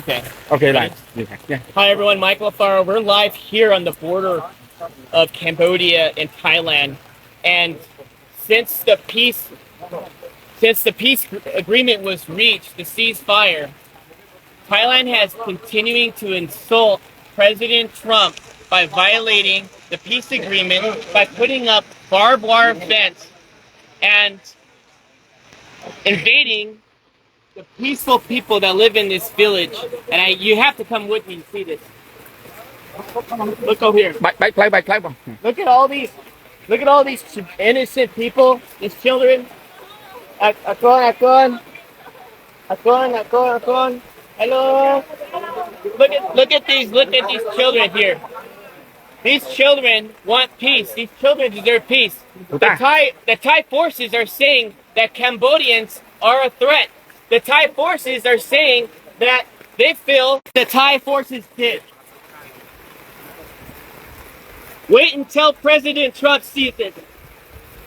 Okay. Okay, right. Yeah. Hi everyone, Michael B Alfaro. We're live here on the border of Cambodia and Thailand, and since the peace agreement was reached, the ceasefire, Thailand has continuing to insult President Trump by violating the peace agreement by putting up barbed wire fence and invading the peaceful people that live in this village. And you have to come with me to see this. Look over here. Play. Look at all these. Look at all these innocent people. These children. Akon. Hello. Look at these children here. These children want peace. These children deserve peace. The Thai forces are saying that Cambodians are a threat. The Thai forces are saying that they feel the Thai forces did. Wait until President Trump sees it.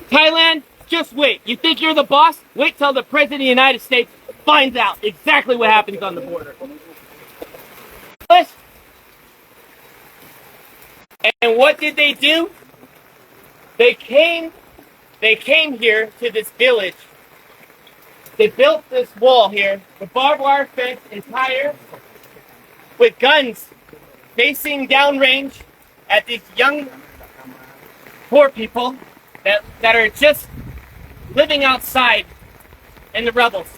Thailand, just wait. You think you're the boss? Wait till the President of the United States finds out exactly what happens on the border. And what did they do? They came here to this village. They built this wall here, the barbed wire fence entire, with guns facing downrange at these young, poor people that are just living outside in the rebels.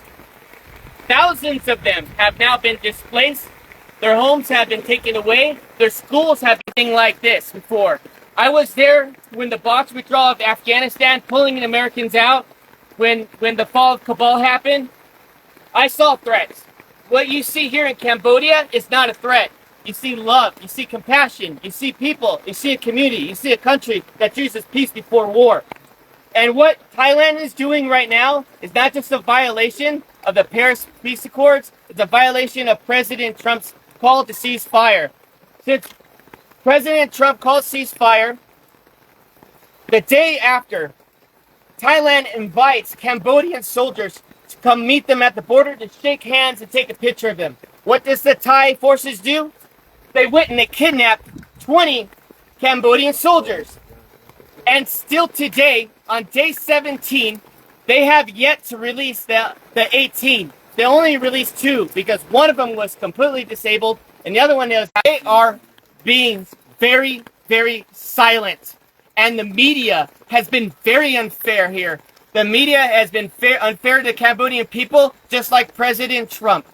Thousands of them have now been displaced. Their homes have been taken away. Their schools have been like this before. I was there when the box withdrawal of Afghanistan, pulling the Americans out, when the fall of Kabul happened. I saw threats. What you see here in Cambodia is not a threat. You see love, you see compassion, you see people, you see a community, you see a country that chooses peace before war. And what Thailand is doing right now is not just a violation of the Paris Peace Accords, it's a violation of President Trump's call to cease fire. Since President Trump called ceasefire, the day after, Thailand invites Cambodian soldiers to come meet them at the border to shake hands and take a picture of them. What does the Thai forces do? They went and they kidnapped 20 Cambodian soldiers. And still today, on day 17, they have yet to release the 18. They only released 2 because one of them was completely disabled and the other one is. They are being very, very silent. And the media has been very unfair here. The media has been unfair to the Cambodian people, just like President Trump.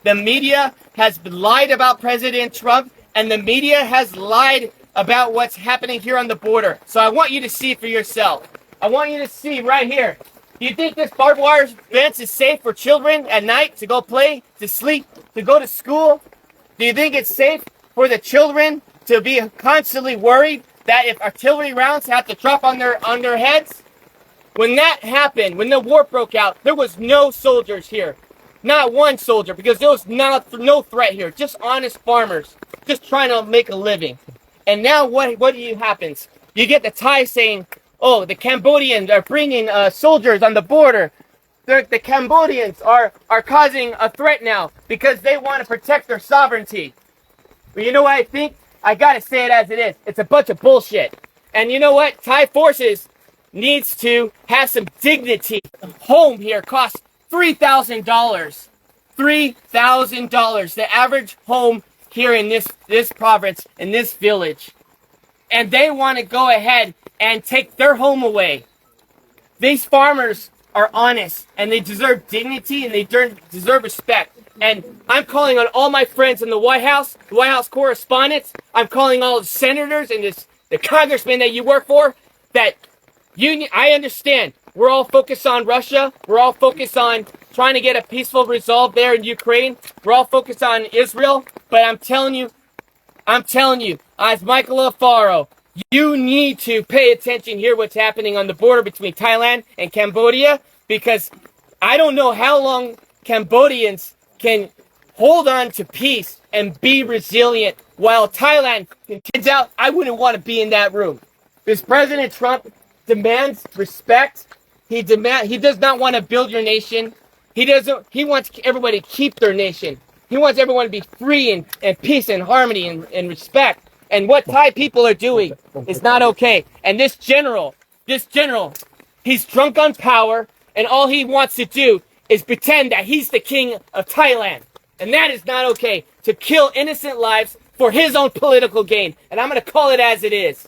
The media has lied about President Trump, and the media has lied about what's happening here on the border. So I want you to see for yourself. I want you to see right here. Do you think this barbed wire fence is safe for children at night to go play, to sleep, to go to school? Do you think it's safe for the children to be constantly worried that if artillery rounds have to drop on their heads? When that happened, when the war broke out, there was no soldiers here. Not one soldier, because there was no threat here. Just honest farmers, just trying to make a living. And now what happens? You get the Thai saying, oh, the Cambodians are bringing soldiers on the border. The Cambodians are causing a threat now because they want to protect their sovereignty. But you know what I think? I gotta say it as it is. It's a bunch of bullshit. And you know what? Thai forces needs to have some dignity. Home here costs $3,000. $3,000. The average home here in this province, in this village. And they want to go ahead and take their home away. These farmers are honest and they deserve dignity and they deserve respect. And I'm calling on all my friends in the White House correspondents. I'm calling all the senators and the congressmen that you work for. That I understand. We're all focused on Russia. We're all focused on trying to get a peaceful resolve there in Ukraine. We're all focused on Israel. But I'm telling you, as Michael Alfaro, you need to pay attention here what's happening on the border between Thailand and Cambodia, because I don't know how long Cambodians can hold on to peace and be resilient while Thailand continues out. I wouldn't want to be in that room. Because President Trump demands respect. He does not want to build your nation. He wants everybody to keep their nation. He wants everyone to be free and peace and harmony and respect. And what Thai people are doing is not okay. And this general, he's drunk on power, and all he wants to do is pretend that he's the king of Thailand. And that is not okay, to kill innocent lives for his own political gain. And I'm going to call it as it is.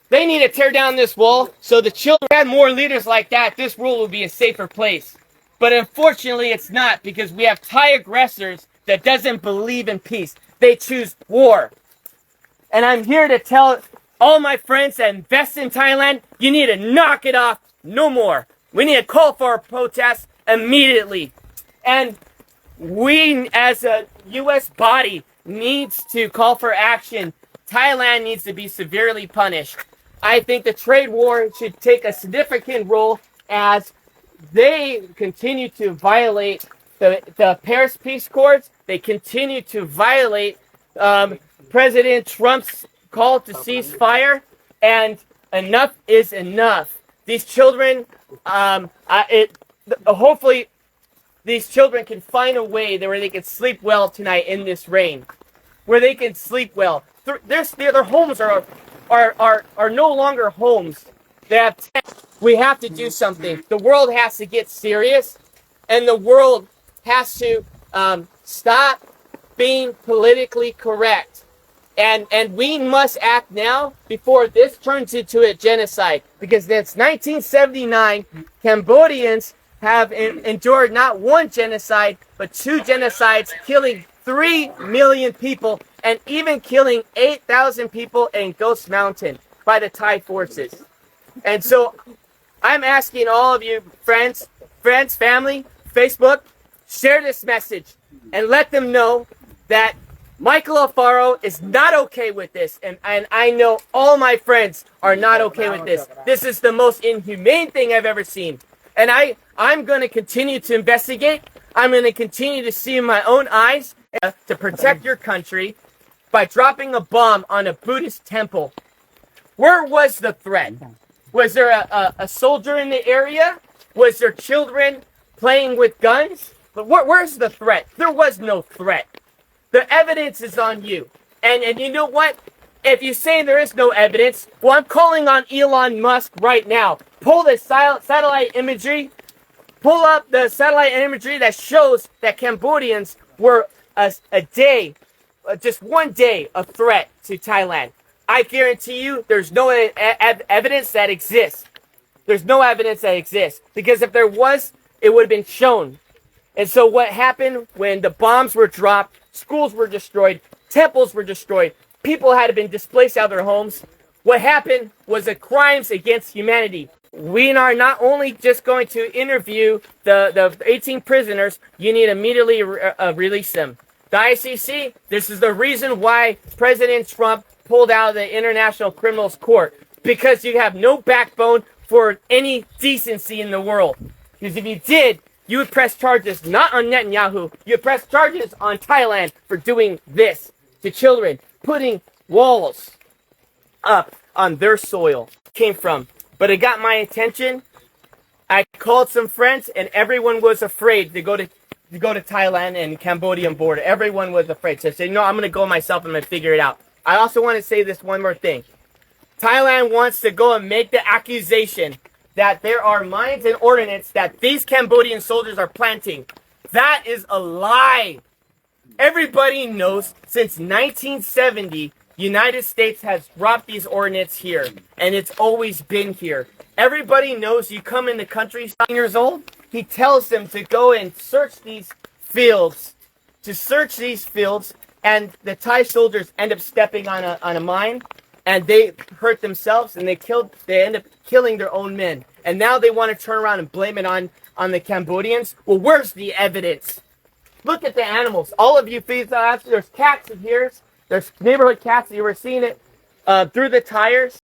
They need to tear down this wall so the children had more leaders like that. This world would be a safer place. But unfortunately, it's not, because we have Thai aggressors that doesn't believe in peace. They choose war. And I'm here to tell all my friends that invest in Thailand, you need to knock it off no more. We need to call for a protest immediately. And we, as a U.S. body, needs to call for action. Thailand needs to be severely punished. I think the trade war should take a significant role as they continue to violate the Paris Peace Accords. They continue to violate President Trump's call to cease fire, and enough is enough. These children, hopefully, these children can find a way where they can sleep well tonight in this rain, where they can sleep well. Their homes are no longer homes. They have. We have to do something. The world has to get serious, and the world has to stop being politically correct. And we must act now before this turns into a genocide. Because since 1979, Cambodians have endured not one genocide, but 2 genocides, killing 3 million people, and even killing 8,000 people in Ghost Mountain by the Thai forces. And so I'm asking all of you, friends, family, Facebook, share this message and let them know that Michael Alfaro is not okay with this. And I know all my friends are not okay with this. This is the most inhumane thing I've ever seen. And I'm going to continue to investigate. I'm going to continue to see in my own eyes to protect your country by dropping a bomb on a Buddhist temple. Where was the threat? Was there a soldier in the area? Was there children playing with guns? But where's the threat? There was no threat. The evidence is on you. And you know what? If you say there is no evidence, well, I'm calling on Elon Musk right now. Pull the satellite imagery. Pull up the satellite imagery that shows that Cambodians were just 1 day of threat to Thailand. I guarantee you there's no evidence that exists. There's no evidence that exists. Because if there was, it would have been shown. And so what happened when the bombs were dropped, schools were destroyed, temples were destroyed, people had been displaced out of their homes, what happened was the crimes against humanity. We are not only just going to interview the 18 prisoners, you need to immediately release them. The ICC, this is the reason why President Trump pulled out of the International Criminals Court. Because you have no backbone for any decency in the world. Because if you did, you would press charges not on Netanyahu, you would press charges on Thailand for doing this to children, putting walls up on their soil. Came from. But it got my attention. I called some friends, and everyone was afraid to go to Thailand and Cambodian border. Everyone was afraid. So I said, no, I'm going to go myself. I'm going to figure it out. I also want to say this one more thing. Thailand wants to go and make the accusation that there are mines and ordnance that these Cambodian soldiers are planting. That is a lie. Everybody knows since 1970, United States has dropped these ordnance here, and it's always been here. Everybody knows you come in the country 9 years old, he tells them to go and search these fields, and the Thai soldiers end up stepping on a mine, and they hurt themselves, and they end up killing their own men. And now they want to turn around and blame it on the Cambodians. Well, where's the evidence? Look at the animals. All of you feed there's cats in here. There's neighborhood cats. You were seeing it through the tires.